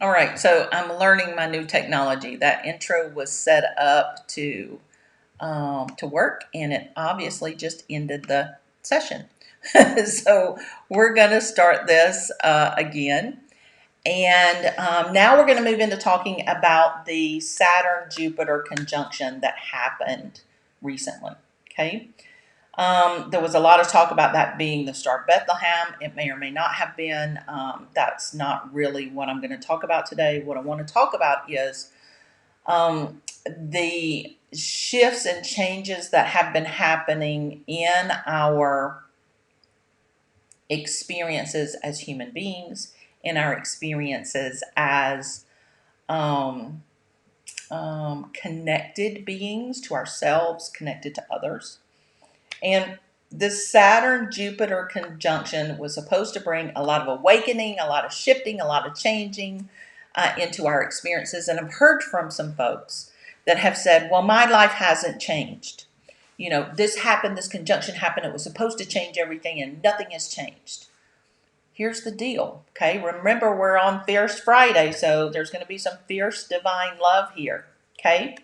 All right, so I'm learning my new technology. That intro was set up to work, and it obviously just ended the session. So we're going to start this again, and now we're going to move into talking about the Saturn-Jupiter conjunction that happened recently. Okay. There was a lot of talk about that being the star Bethlehem. It may or may not have been. That's not really what I'm going to talk about today. What I want to talk about is the shifts and changes that have been happening in our experiences as human beings, in our experiences as connected beings to ourselves, connected to others. And this Saturn-Jupiter conjunction was supposed to bring a lot of awakening, a lot of shifting, a lot of changing into our experiences. And I've heard from some folks that have said, well, my life hasn't changed. You know, this happened, this conjunction happened, it was supposed to change everything, and nothing has changed. Here's the deal, okay? Remember, we're on Fierce Friday, so there's going to be some fierce divine love here, okay?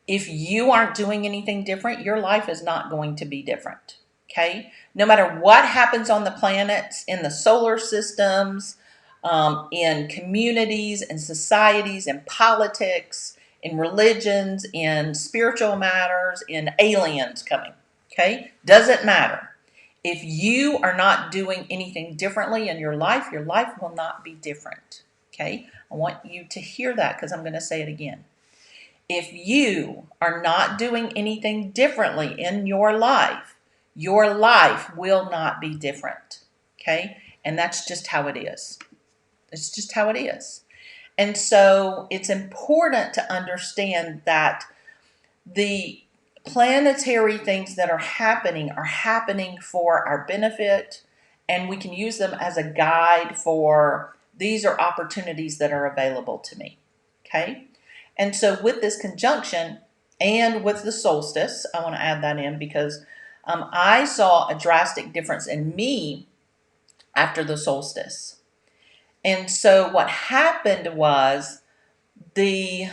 If you aren't doing anything different, your life is not going to be different, okay? No matter what happens on the planets, in the solar systems, in communities and societies, in politics, in religions, in spiritual matters, in aliens coming, okay? Doesn't matter. If you are not doing anything differently in your life will not be different, okay? I want you to hear that because I'm going to say it again. If you are not doing anything differently in your life will not be different, okay? And that's just how it is. It's just how it is. And so it's important to understand that the planetary things that are happening for our benefit, and we can use them as a guide for these are opportunities that are available to me, okay? And so with this conjunction and with the solstice, I want to add that in because I saw a drastic difference in me after the solstice. And so what happened was the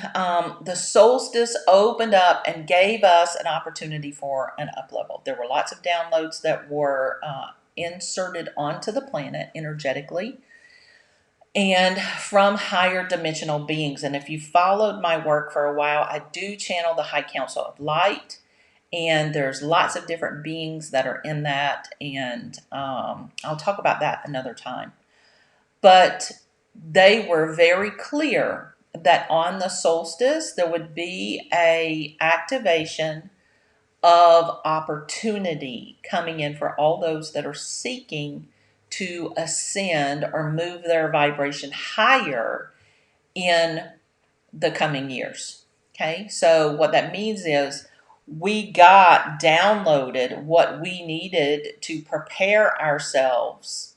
solstice opened up and gave us an opportunity for an up level. There were lots of downloads that were inserted onto the planet energetically and from higher dimensional beings. And if you followed my work for a while, I do channel the High Council of Light, and there's lots of different beings that are in that, and I'll talk about that another time. But they were very clear that on the solstice there would be a activation of opportunity coming in for all those that are seeking to ascend or move their vibration higher in the coming years. Okay, so what that means is we got downloaded what we needed to prepare ourselves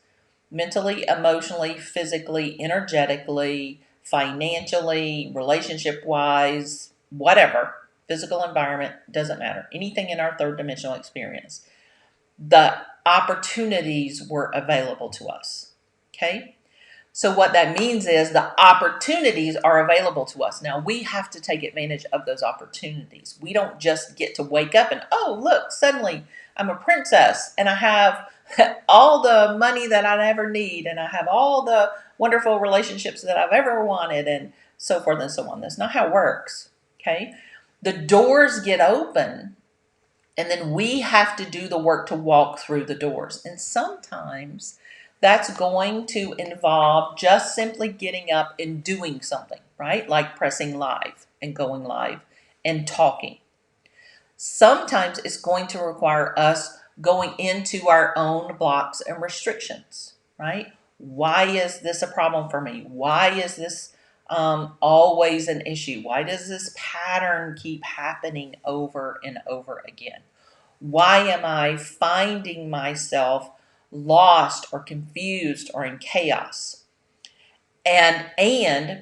mentally, emotionally, physically, energetically, financially, relationship-wise, whatever, physical environment, doesn't matter. Anything in our third dimensional experience. The opportunities were available to us, okay? So what that means is the opportunities are available to us. Now, we have to take advantage of those opportunities. We don't just get to wake up and, oh, look, suddenly I'm a princess and I have all the money that I ever need and I have all the wonderful relationships that I've ever wanted and so forth and so on. That's not how it works, okay? The doors get open and then we have to do the work to walk through the doors. And sometimes that's going to involve just simply getting up and doing something, right? Like pressing live and going live and talking. Sometimes it's going to require us going into our own blocks and restrictions, right? Why is this a problem for me? Why is this always an issue? Why does this pattern keep happening over and over again? Why am I finding myself lost or confused or in chaos? And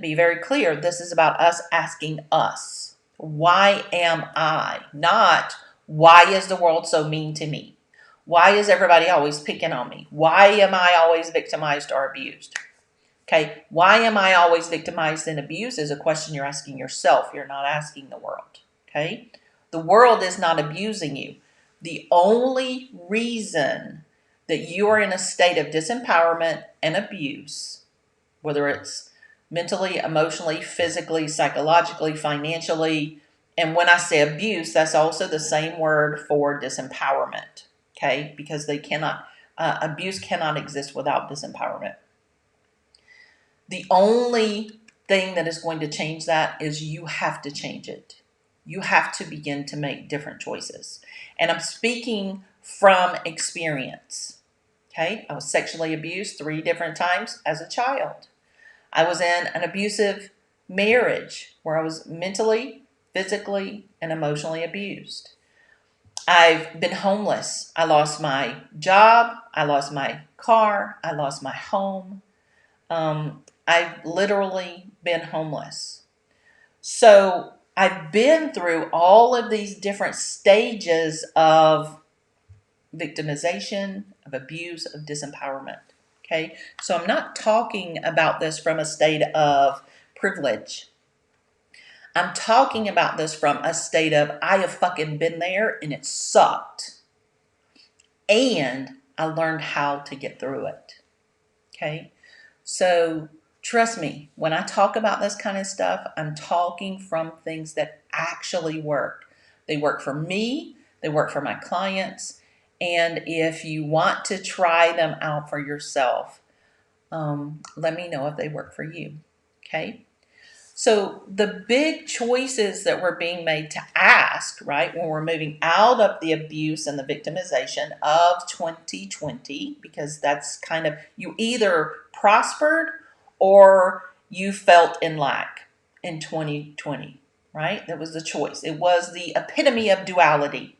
be very clear, this is about us asking us, why am I? Not why is the world so mean to me? Why is everybody always picking on me? Why am I always victimized or abused? Okay, why am I always victimized and abused is a question you're asking yourself. You're not asking the world. Okay, the world is not abusing you. The only reason that you are in a state of disempowerment and abuse, whether it's mentally, emotionally, physically, psychologically, financially, and when I say abuse, that's also the same word for disempowerment. Okay, because they cannot, abuse cannot exist without disempowerment. The only thing that is going to change that is you have to change it. You have to begin to make different choices. And I'm speaking from experience. Okay, I was sexually abused 3 different times as a child. I was in an abusive marriage where I was mentally, physically, and emotionally abused. I've been homeless. I lost my job. I lost my car. I lost my home. I've literally been homeless. So I've been through all of these different stages of victimization, of abuse, of disempowerment. Okay, so I'm not talking about this from a state of privilege. I'm talking about this from a state of I have fucking been there and it sucked. And I learned how to get through it. Okay, so trust me, when I talk about this kind of stuff, I'm talking from things that actually work. They work for me, they work for my clients. And if you want to try them out for yourself, let me know if they work for you. Okay. So the big choices that were being made to ask, right, when we're moving out of the abuse and the victimization of 2020, because that's kind of, you either prospered or you felt in lack in 2020, right? That was the choice. It was the epitome of duality.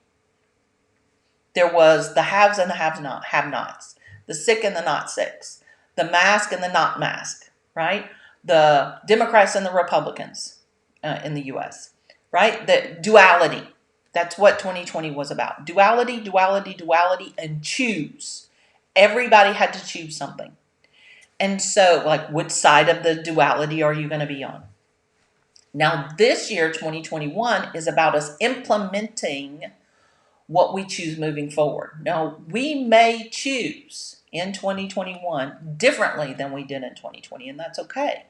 There was the haves and the have-nots, the sick and the not sicks, the mask and the not mask, right? The Democrats and the Republicans in the U.S., right? The duality. That's what 2020 was about. Duality, duality, duality, and choose. Everybody had to choose something. And so, like, which side of the duality are you going to be on? Now, this year, 2021, is about us implementing what we choose moving forward. Now, we may choose in 2021 differently than we did in 2020, and that's okay.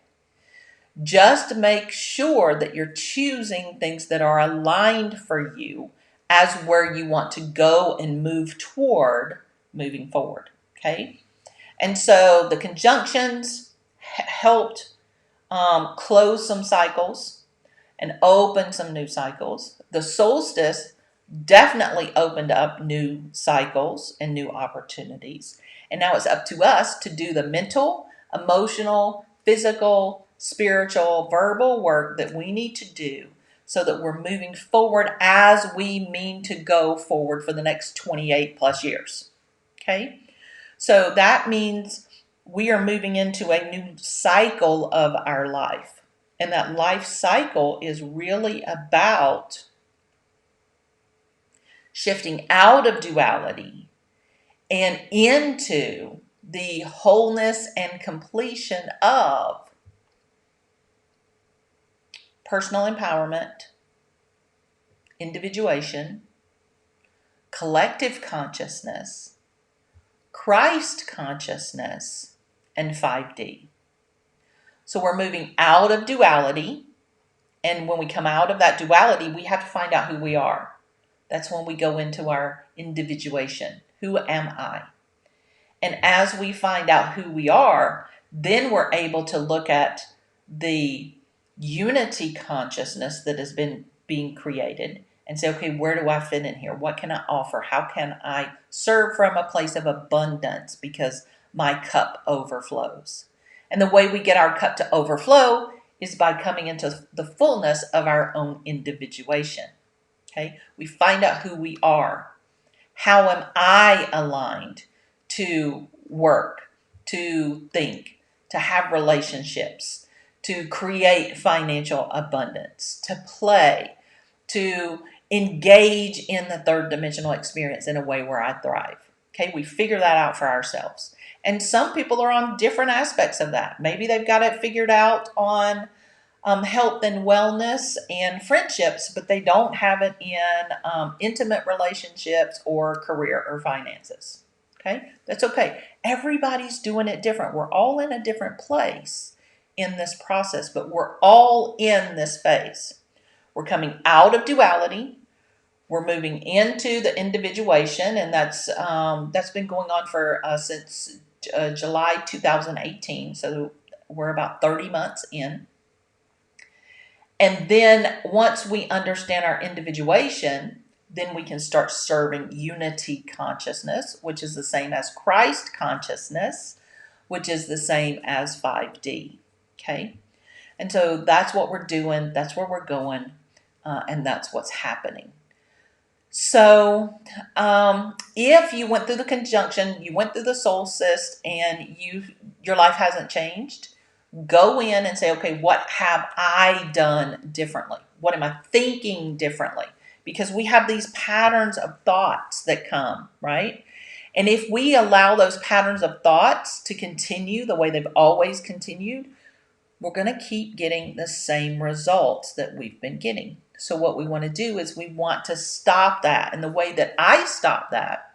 Just make sure that you're choosing things that are aligned for you as where you want to go and move toward moving forward. Okay. And so the conjunctions helped close some cycles and open some new cycles. The solstice definitely opened up new cycles and new opportunities. And now it's up to us to do the mental, emotional, physical, spiritual, verbal work that we need to do so that we're moving forward as we mean to go forward for the next 28 plus years. Okay? So that means we are moving into a new cycle of our life. And that life cycle is really about shifting out of duality and into the wholeness and completion of personal empowerment, individuation, collective consciousness, Christ consciousness, and 5D. So we're moving out of duality. And when we come out of that duality, we have to find out who we are. That's when we go into our individuation. Who am I? And as we find out who we are, then we're able to look at the unity consciousness that has been being created and say, okay, where do I fit in here? What can I offer? How can I serve from a place of abundance because my cup overflows? And the way we get our cup to overflow is by coming into the fullness of our own individuation. Okay, we find out who we are. How am I aligned to work, to think, to have relationships, to create financial abundance, to play, to engage in the third dimensional experience in a way where I thrive? Okay, we figure that out for ourselves. And some people are on different aspects of that. Maybe they've got it figured out on health and wellness and friendships, but they don't have it in intimate relationships or career or finances. Okay, that's okay. Everybody's doing it different. We're all in a different place in this process, but we're all in this phase. We're coming out of duality. We're moving into the individuation, and that's been going on for since July 2018. So we're about 30 months in. And then once we understand our individuation, then we can start serving unity consciousness, which is the same as Christ consciousness, which is the same as 5D. Okay? And so that's what we're doing, that's where we're going, and that's what's happening. So if you went through the conjunction, you went through the solstice, and your life hasn't changed, go in and say, okay, what have I done differently? What am I thinking differently? Because we have these patterns of thoughts that come, right? And if we allow those patterns of thoughts to continue the way they've always continued, we're going to keep getting the same results that we've been getting. So what we want to do is we want to stop that. And the way that I stop that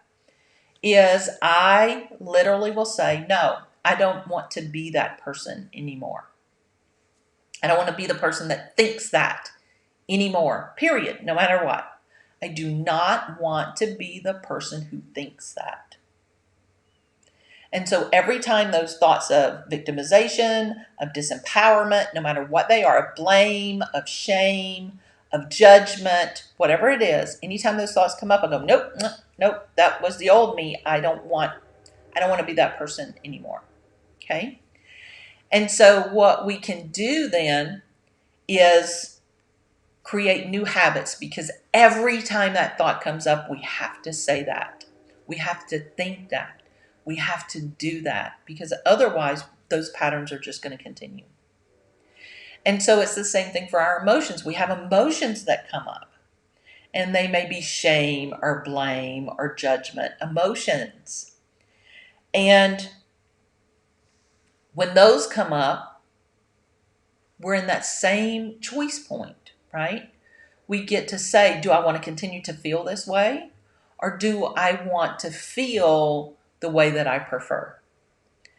is I literally will say, no, I don't want to be that person anymore. I don't want to be the person that thinks that anymore, period, no matter what. I do not want to be the person who thinks that. And so every time those thoughts of victimization, of disempowerment, no matter what they are, of blame, of shame, of judgment, whatever it is, anytime those thoughts come up, I go, nope, nope, nope, that was the old me. I don't want to be that person anymore. Okay? And so what we can do then is create new habits, because every time that thought comes up, we have to say that. We have to think that. We have to do that, because otherwise those patterns are just going to continue. And so it's the same thing for our emotions. We have emotions that come up, and they may be shame or blame or judgment emotions. And when those come up, we're in that same choice point, right? We get to say, do I want to continue to feel this way? Or do I want to feel the way that I prefer?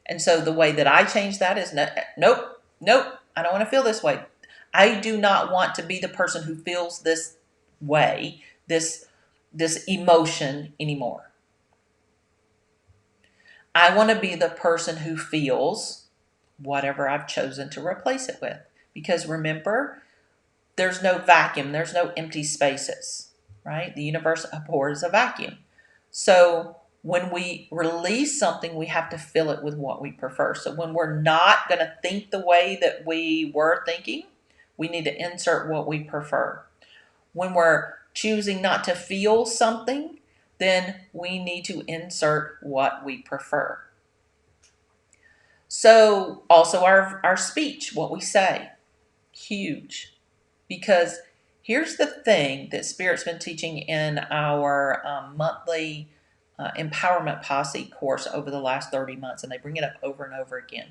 And so the way that I change that is, nope, I don't want to feel this way. I do not want to be the person who feels this way, this emotion anymore. I want to be the person who feels whatever I've chosen to replace it with. Because remember, there's no vacuum, there's no empty spaces, right? The universe abhors a vacuum. So when we release something, we have to fill it with what we prefer. So when we're not going to think the way that we were thinking, we need to insert what we prefer. When we're choosing not to feel something, then we need to insert what we prefer. So also our speech, what we say, huge. Because here's the thing that Spirit's been teaching in our monthly Empowerment Posse course over the last 30 months, and they bring it up over and over again.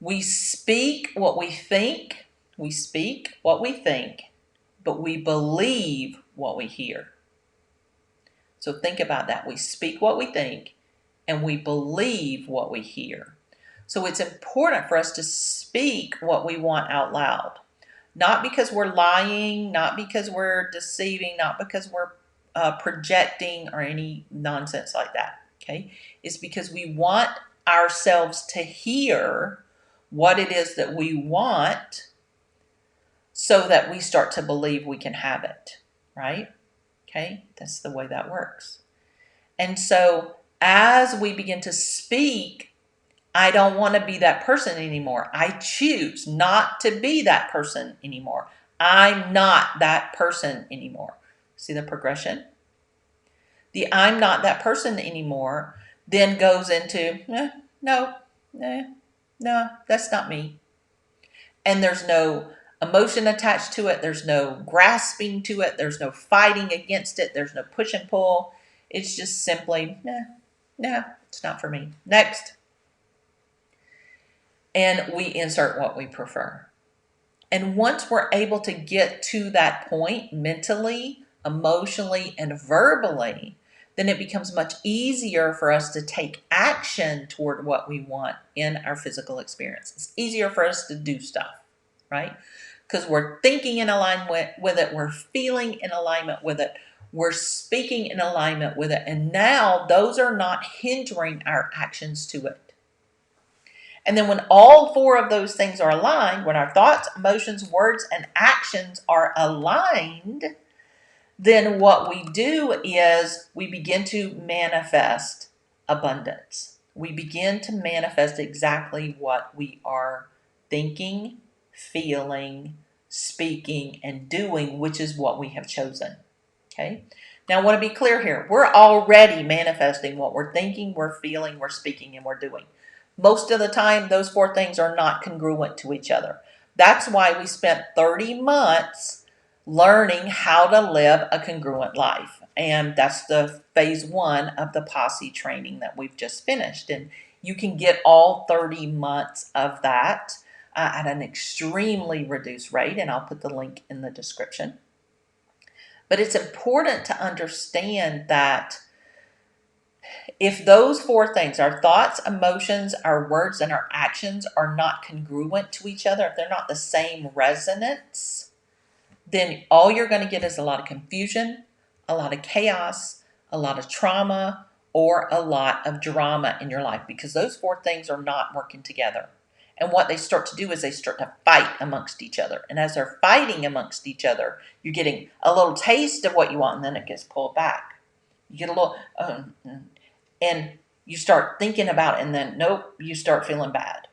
We speak what we think, but we believe what we hear. So think about that. We speak what we think, and we believe what we hear. So it's important for us to speak what we want out loud. Not because we're lying, not because we're deceiving, not because we're projecting or any nonsense like that. Okay? It's because we want ourselves to hear what it is that we want, so that we start to believe we can have it. Right? Okay? That's the way that works. And so as we begin to speak, I don't want to be that person anymore. I choose not to be that person anymore. I'm not that person anymore. See the progression? The I'm not that person anymore then goes into, no, that's not me. And there's no emotion attached to it. There's no grasping to it. There's no fighting against it. There's no push and pull. It's just simply, no, It's not for me. Next. And we insert what we prefer. And once we're able to get to that point mentally, emotionally, and verbally, then it becomes much easier for us to take action toward what we want in our physical experience. It's easier for us to do stuff, right? Because we're thinking in alignment with it, we're feeling in alignment with it, we're speaking in alignment with it, and now those are not hindering our actions to it. And then when all four of those things are aligned, when our thoughts, emotions, words, and actions are aligned, then what we do is we begin to manifest abundance. We begin to manifest exactly what we are thinking, feeling, speaking, and doing, which is what we have chosen. Okay? Now, I want to be clear here. We're already manifesting what we're thinking, we're feeling, we're speaking, and we're doing. Most of the time, those four things are not congruent to each other. That's why we spent 30 months learning how to live a congruent life. And that's the phase 1 of the posse training that we've just finished. And you can get all 30 months of that at an extremely reduced rate. And I'll put the link in the description. But it's important to understand that if those four things, our thoughts, emotions, our words, and our actions are not congruent to each other, if they're not the same resonance, then all you're going to get is a lot of confusion, a lot of chaos, a lot of trauma, or a lot of drama in your life, because those four things are not working together. And what they start to do is they start to fight amongst each other. And as they're fighting amongst each other, you're getting a little taste of what you want, and then it gets pulled back. You get a little, and you start thinking about it, and then nope, you start feeling bad.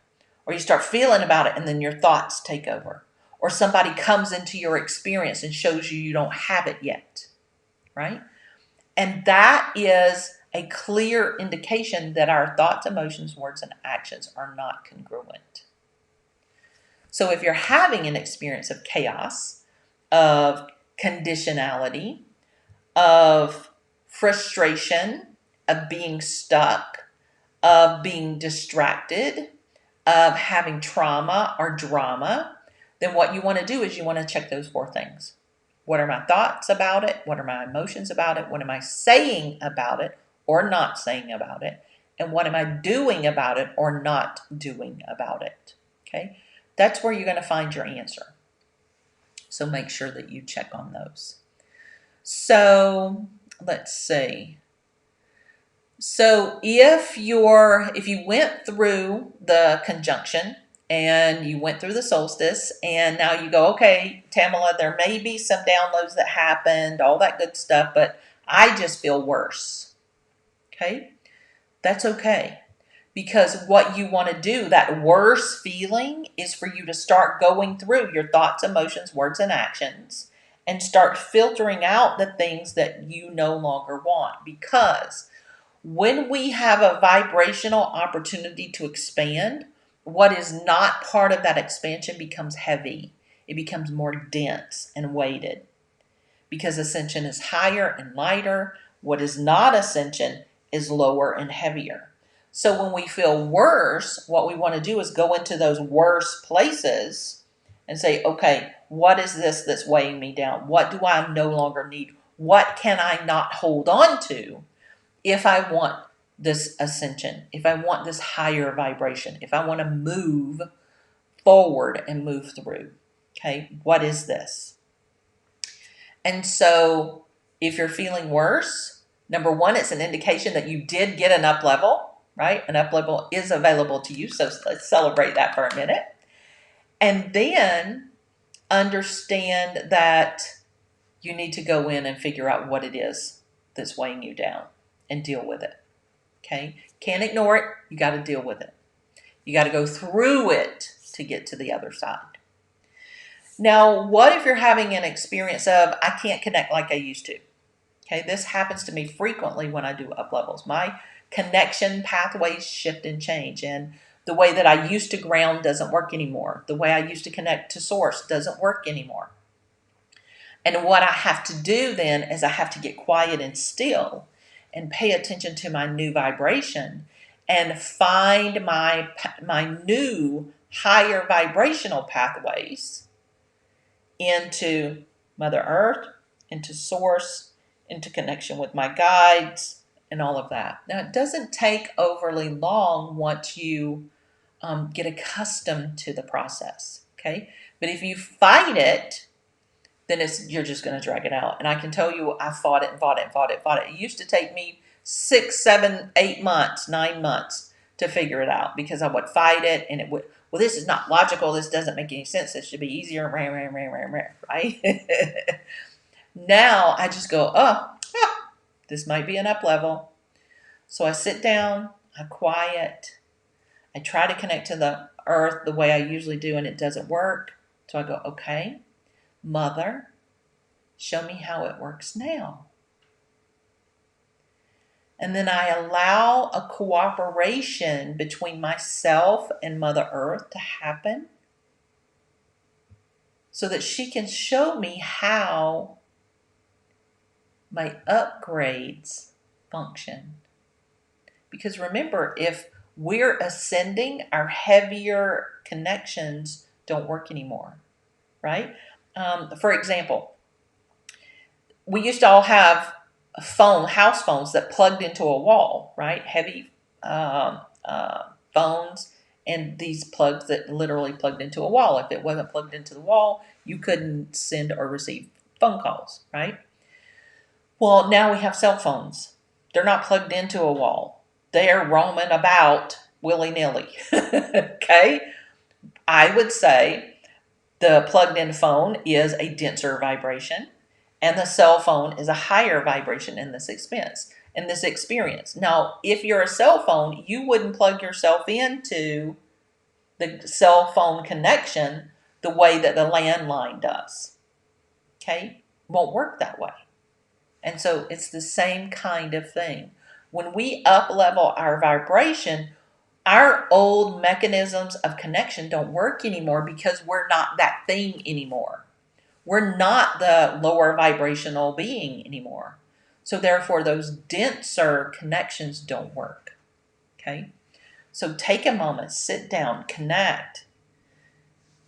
Or you start feeling about it, and then your thoughts take over. Or somebody comes into your experience and shows you don't have it yet, right? And that is a clear indication that our thoughts, emotions, words, and actions are not congruent. So if you're having an experience of chaos, of conditionality, of frustration, of being stuck, of being distracted, of having trauma or drama, then what you want to do is you want to check those four things. What are my thoughts about it? What are my emotions about it? What am I saying about it or not saying about it? And what am I doing about it or not doing about it? Okay, that's where you're going to find your answer. So make sure that you check on those. So let's see. So if you went through the conjunction and you went through the solstice and now you go, okay, Tamala, there may be some downloads that happened, all that good stuff, but I just feel worse. Okay, that's okay. Because what you want to do, that worse feeling, is for you to start going through your thoughts, emotions, words, and actions and start filtering out the things that you no longer want. Because when we have a vibrational opportunity to expand, what is not part of that expansion becomes heavy. It becomes more dense and weighted. Because ascension is higher and lighter. What is not ascension is lower and heavier. So when we feel worse, what we want to do is go into those worse places and say, okay, what is this that's weighing me down? What do I no longer need? What can I not hold on to if I want this ascension, if I want this higher vibration, if I want to move forward and move through? Okay, what is this? And so if you're feeling worse, number one, it's an indication that you did get an up level, right? An up level is available to you. So let's celebrate that for a minute. And then understand that you need to go in and figure out what it is that's weighing you down and deal with it. Okay? Can't ignore it. You got to deal with it. You got to go through it to get to the other side. Now, what if you're having an experience of, I can't connect like I used to? Okay, this happens to me frequently when I do up levels. My connection pathways shift and change, and the way that I used to ground doesn't work anymore. The way I used to connect to source doesn't work anymore. And what I have to do then is I have to get quiet and still and pay attention to my new vibration and find my new higher vibrational pathways into Mother Earth, into Source, into connection with my guides, and all of that. Now, it doesn't take overly long once you get accustomed to the process, okay? But if you fight it, then you're just going to drag it out. And I can tell you, I fought it and fought it and fought it and fought it. It used to take me 6, 7, 8 months, 9 months to figure it out because I would fight it and it would, well, this is not logical. This doesn't make any sense. This should be easier, right? Now I just go, this might be an up level. So I sit down, I quiet, I try to connect to the earth the way I usually do, and it doesn't work. So I go, okay, Mother, show me how it works now. And then I allow a cooperation between myself and Mother Earth to happen so that she can show me how my upgrades function. Because remember, if we're ascending, our heavier connections don't work anymore, right? For example, we used to all have house phones that plugged into a wall, right? Heavy phones, and these plugs that literally plugged into a wall. If it wasn't plugged into the wall, you couldn't send or receive phone calls, right? Well, now we have cell phones. They're not plugged into a wall. They're roaming about willy-nilly, okay? I would say the plugged-in phone is a denser vibration, and the cell phone is a higher vibration in this experience. Now, if you're a cell phone, you wouldn't plug yourself into the cell phone connection the way that the landline does. Okay? Won't work that way. And so it's the same kind of thing. When we up-level our vibration, our old mechanisms of connection don't work anymore because we're not that thing anymore. We're not the lower vibrational being anymore. So therefore, those denser connections don't work. Okay? So take a moment, sit down, connect.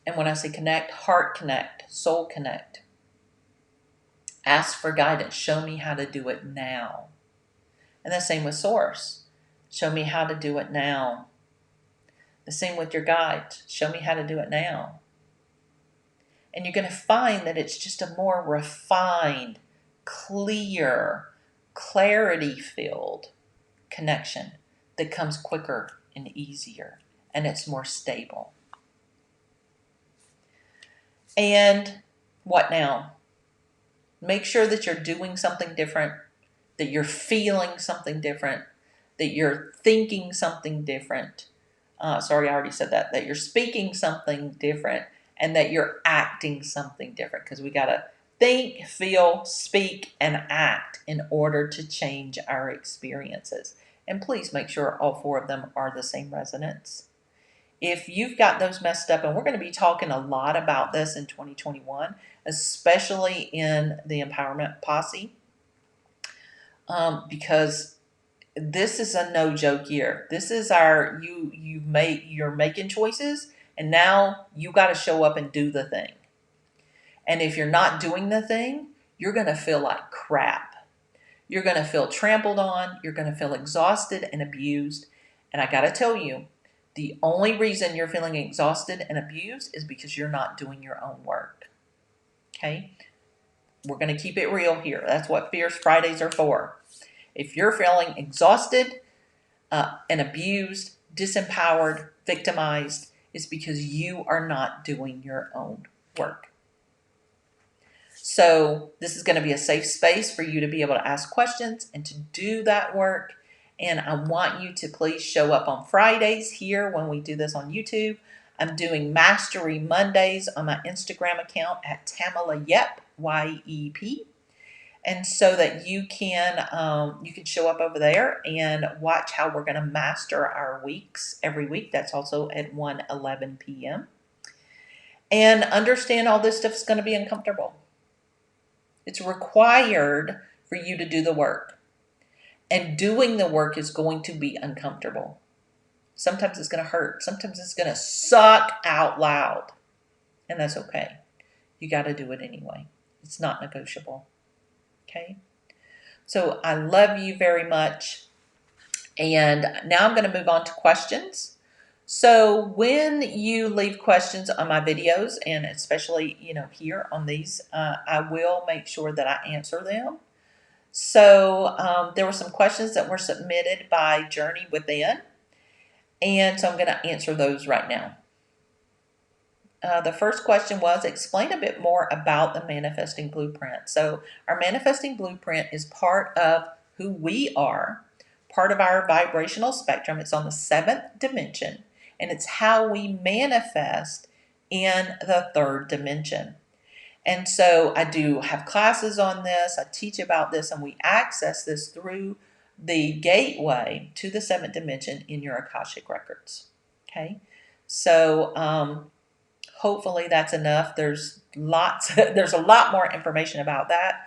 And when I say connect, heart connect, soul connect. Ask for guidance. Show me how to do it now. And the same with Source. Show me how to do it now. The same with your guides. Show me how to do it now. And you're going to find that it's just a more refined, clear, clarity-filled connection that comes quicker and easier, and it's more stable. And what now? Make sure that you're doing something different, that you're feeling something different, that you're thinking something different. Sorry, I already said that. That you're speaking something different, and that you're acting something different. Because we got to think, feel, speak, and act in order to change our experiences. And please make sure all 4 of them are the same resonance. If you've got those messed up, and we're going to be talking a lot about this in 2021, especially in the Empowerment Posse, because this is a no joke year. This is our you're making choices, and now you got to show up and do the thing. And if you're not doing the thing, you're going to feel like crap. You're going to feel trampled on. You're going to feel exhausted and abused. And I got to tell you, the only reason you're feeling exhausted and abused is because you're not doing your own work. Okay? We're going to keep it real here. That's what Fierce Fridays are for. If you're feeling exhausted and abused, disempowered, victimized, it's because you are not doing your own work. So this is going to be a safe space for you to be able to ask questions and to do that work. And I want you to please show up on Fridays here when we do this on YouTube. I'm doing Mastery Mondays on my Instagram account at Tamala Yep, Y-E-P. And so that you can show up over there and watch how we're going to master our weeks every week. That's also at 1:11 p.m. And understand all this stuff is going to be uncomfortable. It's required for you to do the work. And doing the work is going to be uncomfortable. Sometimes it's going to hurt. Sometimes it's going to suck out loud. And that's okay. You got to do it anyway. It's not negotiable. Okay? So I love you very much. And now I'm going to move on to questions. So when you leave questions on my videos, and especially, here on these, I will make sure that I answer them. So there were some questions that were submitted by Journey Within, and so I'm going to answer those right now. The first question was, explain a bit more about the manifesting blueprint. So our manifesting blueprint is part of who we are, part of our vibrational spectrum. It's on the 7th dimension, and it's how we manifest in the 3rd dimension. And so I do have classes on this. I teach about this, and we access this through the gateway to the 7th dimension in your Akashic records. Okay, so hopefully that's enough. There's a lot more information about that,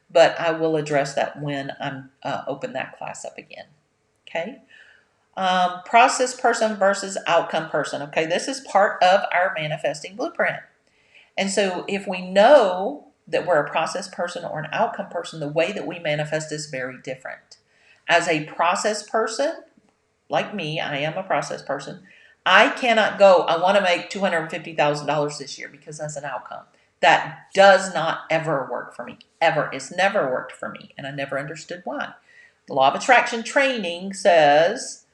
but I will address that when I'm open that class up again. Okay. Process person versus outcome person. Okay, this is part of our manifesting blueprint. And so if we know that we're a process person or an outcome person, the way that we manifest is very different. As a process person, like me, I am a process person. I cannot go, I want to make $250,000 this year because that's an outcome. That does not ever work for me, ever. It's never worked for me, and I never understood why. The law of attraction training says,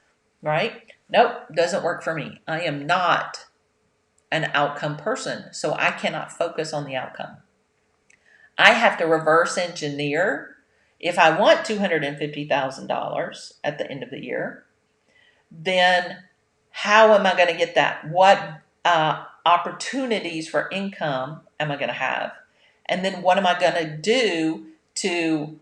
right? Nope, doesn't work for me. I am not an outcome person, so I cannot focus on the outcome. I have to reverse engineer. If I want $250,000 at the end of the year, then how am I going to get that? What opportunities for income am I going to have? And then what am I going to do to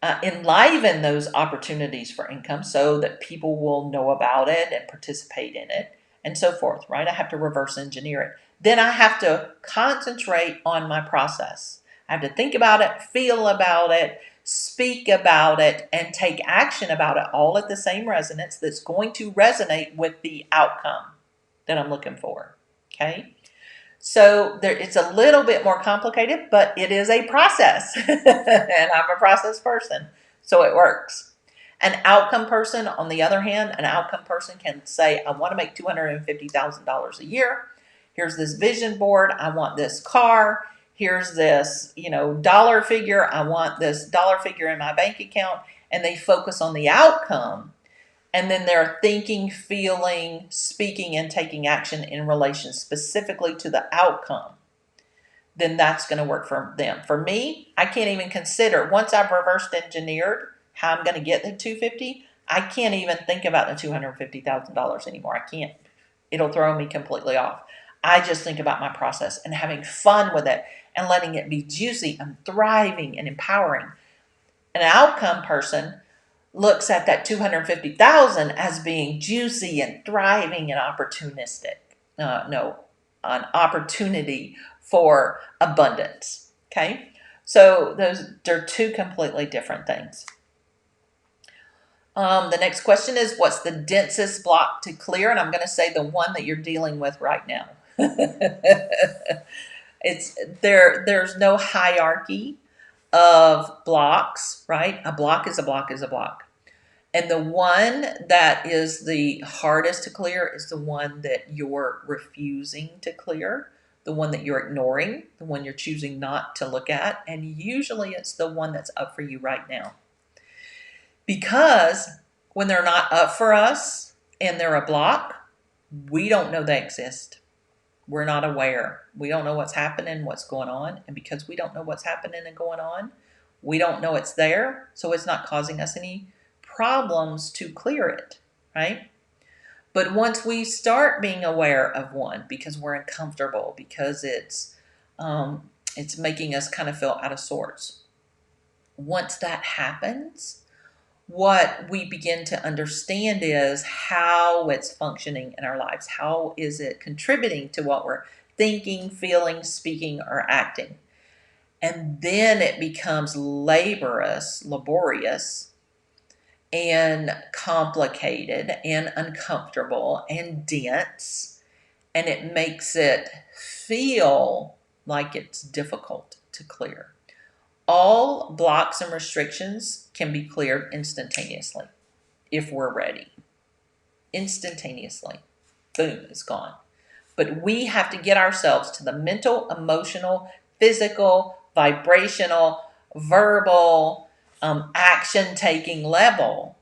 enliven those opportunities for income so that people will know about it and participate in it and so forth, right? I have to reverse engineer it. Then I have to concentrate on my process. I have to think about it, feel about it, speak about it, and take action about it, all at the same resonance that's going to resonate with the outcome that I'm looking for. Okay? So it's a little bit more complicated, but it is a process. And I'm a process person, so it works. An outcome person, on the other hand, an outcome person can say, I want to make $250,000 a year. Here's this vision board. I want this car. Here's this, dollar figure. I want this dollar figure in my bank account. And they focus on the outcome. And then they're thinking, feeling, speaking, and taking action in relation specifically to the outcome. Then that's going to work for them. For me, I can't even consider, once I've reversed engineered how I'm going to get the $250,000, I can't even think about the $250,000 anymore. I can't. It'll throw me completely off. I just think about my process and having fun with it and letting it be juicy and thriving and empowering. An outcome person looks at that $250,000 as being juicy and thriving and opportunistic. An opportunity for abundance. Okay, so they're two completely different things. The next question is, what's the densest block to clear? And I'm going to say the one that you're dealing with right now. There's no hierarchy of blocks, right? A block is a block is a block. And the one that is the hardest to clear is the one that you're refusing to clear, the one that you're ignoring, the one you're choosing not to look at. And usually it's the one that's up for you right now. Because when they're not up for us and they're a block, we don't know they exist. We're not aware. We don't know what's happening, what's going on. And because we don't know what's happening and going on, we don't know it's there. So it's not causing us any problems to clear it, right? But once we start being aware of one, because we're uncomfortable, because it's making us kind of feel out of sorts. Once that happens, what we begin to understand is how it's functioning in our lives. How is it contributing to what we're thinking, feeling, speaking, or acting? And then it becomes laborious, and complicated and uncomfortable and dense, and it makes it feel like it's difficult to clear. All blocks and restrictions can be cleared instantaneously if we're ready. Instantaneously. Boom, it's gone. But we have to get ourselves to the mental, emotional, physical, vibrational, verbal, action taking level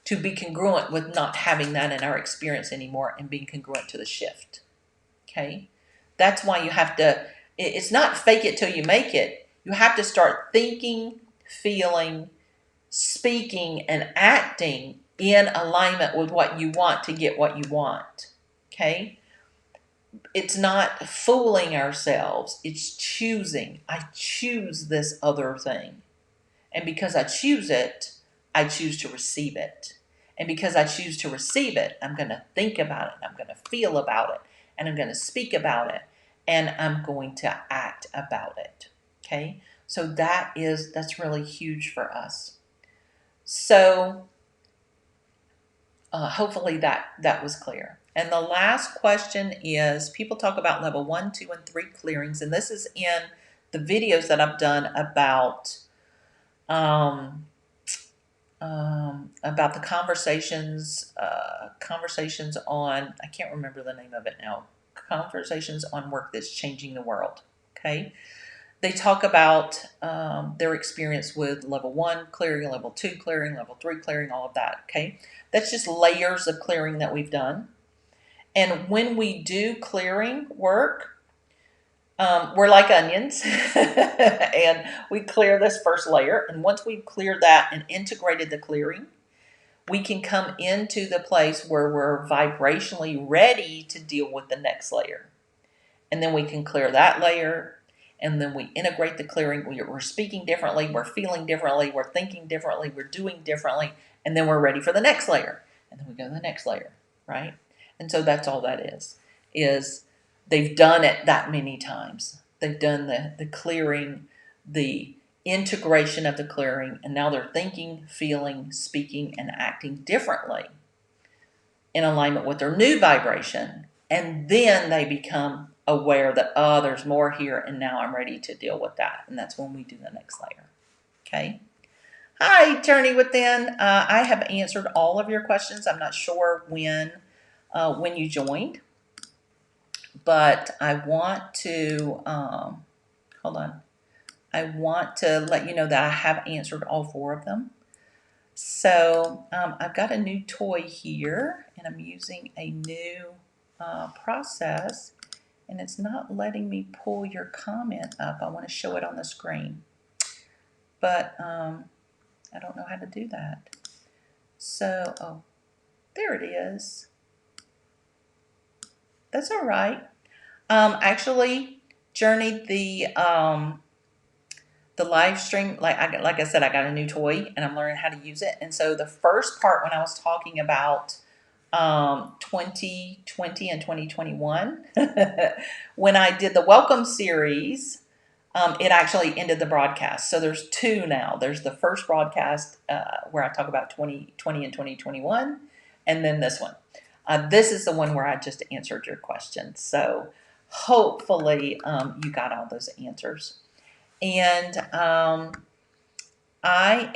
to be congruent with not having that in our experience anymore and being congruent to the shift. Okay? That's why you have to, it's not fake it till you make it. You have to start thinking, feeling, speaking, and acting in alignment with what you want to get what you want. Okay? It's not fooling ourselves. It's choosing. I choose this other thing. And because I choose it, I choose to receive it. And because I choose to receive it, I'm going to think about it. I'm going to feel about it. And I'm going to speak about it. And I'm going to act about it. Okay? So that's really huge for us. So hopefully that was clear. And the last question is, people talk about level 1, 2, and 3 clearings. And this is in the videos that I've done about the conversations on, I can't remember the name of it now, conversations on work that's changing the world. Okay. They talk about their experience with level 1 clearing, level 2 clearing, level 3 clearing, all of that. Okay. That's just layers of clearing that we've done. And when we do clearing work, we're like onions and we clear this first layer. And once we've cleared that and integrated the clearing, we can come into the place where we're vibrationally ready to deal with the next layer. And then we can clear that layer. And then we integrate the clearing. We're speaking differently. We're feeling differently. We're thinking differently. We're doing differently. And then we're ready for the next layer. And then we go to the next layer, right? And so that's all that is they've done it that many times. They've done the clearing, the integration of the clearing, and now they're thinking, feeling, speaking, and acting differently in alignment with their new vibration. And then they become aware that, oh, there's more here, and now I'm ready to deal with that. And that's when we do the next layer. Okay. Hi, Journey Within. I have answered all of your questions. I'm not sure when you joined, but I want to, hold on. I want to let you know that I have answered all 4 of them. So I've got a new toy here, and I'm using a new process, and it's not letting me pull your comment up. I want to show it on the screen, but I don't know how to do that. So, oh, there it is. That's all right. Actually, Journey, the live stream, like I said, I got a new toy and I'm learning how to use it. And so the first part, when I was talking about 2020 and 2021, when I did the welcome series, it actually ended the broadcast. So there's 2 now. There's the first broadcast where I talk about 2020 and 2021, and then this one. This is the one where I just answered your question. So hopefully you got all those answers. And I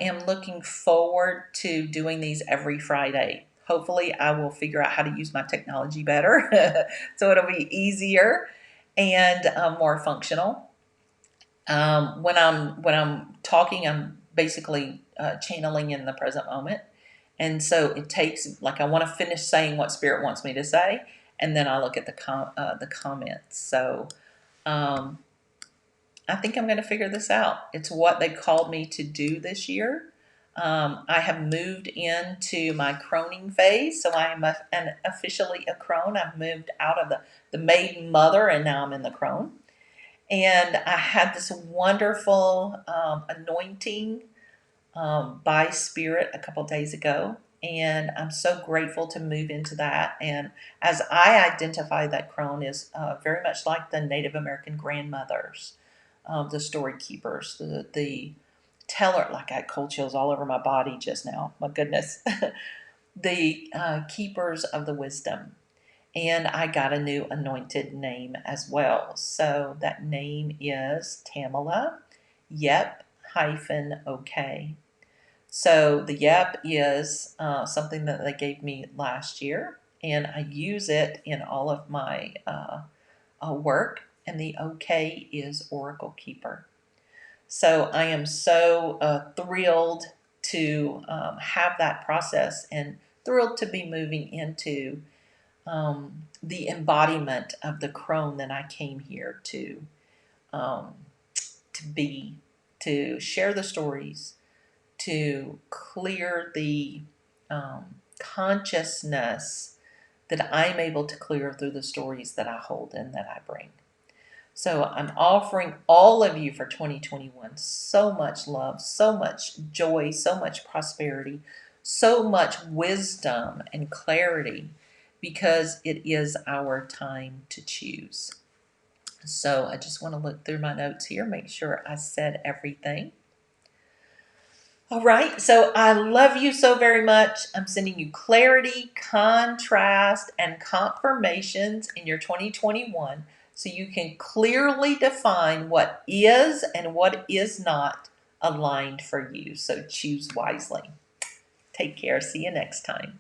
am looking forward to doing these every Friday. Hopefully I will figure out how to use my technology better so it'll be easier and more functional. When I'm talking, I'm basically channeling in the present moment. And so it takes, like, I want to finish saying what Spirit wants me to say, and then I look at the comments. So I think I'm going to figure this out. It's what they called me to do this year. I have moved into my croning phase, so I am officially a crone. I've moved out of the maiden mother, and now I'm in the crone. And I had this wonderful anointing by Spirit a couple days ago, and I'm so grateful to move into that. And as I identify that crone is very much like the Native American grandmothers, the story keepers, the teller, like I had cold chills all over my body just now. My goodness. The keepers of the wisdom. And I got a new anointed name as well. So that name is Tamala Yep hyphen OK. So the Yep is something that they gave me last year, and I use it in all of my work. And the OK is Oracle Keeper. So I am so thrilled to have that process, and thrilled to be moving into the embodiment of the Crone that I came here um, to be, to share the stories, to clear the consciousness that I'm able to clear through the stories that I hold and that I bring. So I'm offering all of you for 2021 so much love, so much joy, so much prosperity, so much wisdom and clarity, because it is our time to choose. So I just want to look through my notes here, make sure I said everything. All right, so I love you so very much. I'm sending you clarity, contrast, and confirmations in your 2021 so you can clearly define what is and what is not aligned for you. So choose wisely. Take care. See you next time.